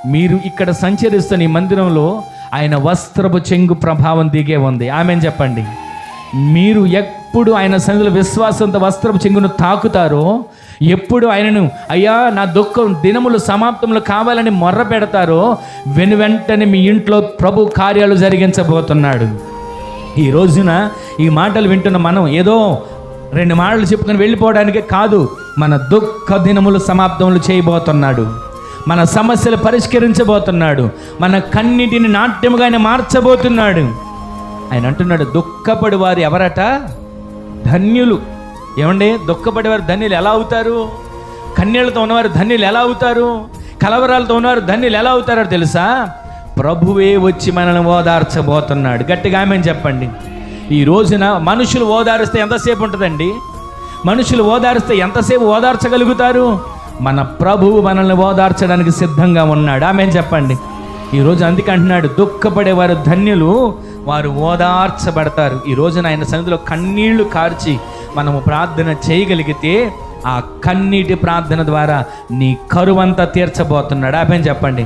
మీరు ఇక్కడ సంచరిస్తున్న ఈ మందిరంలో ఆయన వస్త్రపు చెంగు ప్రభావం దిగే ఉంది. ఆమెను చెప్పండి. మీరు ఎప్పుడు ఆయన సన్నిధిలో విశ్వాసంతో వస్త్రపు చెంగును తాకుతారో, ఎప్పుడు ఆయనను అయ్యా నా దుఃఖం దినములు సమాప్తంలో కావాలని మొర్ర పెడతారో, వెనువెంటనే మీ ఇంట్లో ప్రభు కార్యాలు జరిగించబోతున్నాడు. ఈ రోజున ఈ మాటలు వింటున్న మనం ఏదో 2 మాటలు చెప్పుకొని వెళ్ళిపోవడానికే కాదు, మన దుఃఖ దినములు సమాప్తములు చేయబోతున్నాడు. మన సమస్యలు పరిష్కరించబోతున్నాడు. మన కన్నిటిని నాట్యముగా ఆయన మార్చబోతున్నాడు. ఆయన అంటున్నాడు, దుఃఖపడి వారు ఎవరట? ధన్యులు. ఏమండి, దుఃఖపడేవారు ధన్యులు ఎలా అవుతారు? కన్యలతో ఉన్నవారు ధన్యులు ఎలా అవుతారు? కలవరాలతో ఉన్నవారు ధన్యులు ఎలా అవుతారో తెలుసా? ప్రభువే వచ్చి మనల్ని ఓదార్చబోతున్నాడు. గట్టిగా ఆమేన్ చెప్పండి. ఈ రోజున మనుషులు ఓదారిస్తే ఎంతసేపు ఉంటుందండి? మనుషులు ఓదారిస్తే ఎంతసేపు ఓదార్చగలుగుతారు? మన ప్రభువు మనల్ని ఓదార్చడానికి సిద్ధంగా ఉన్నాడు. ఆమేన్ చెప్పండి. ఈరోజు అందుకే అంటున్నాడు, దుఃఖపడేవారు ధన్యులు, వారు ఓదార్చబడతారు. ఈ రోజున ఆయన సన్నిధిలో కన్నీళ్లు కార్చి మనము ప్రార్థన చేయగలిగితే ఆ కన్నీటి ప్రార్థన ద్వారా నీ కరువంతా తీర్చబోతున్నాడు. ఆమేన్ చెప్పండి.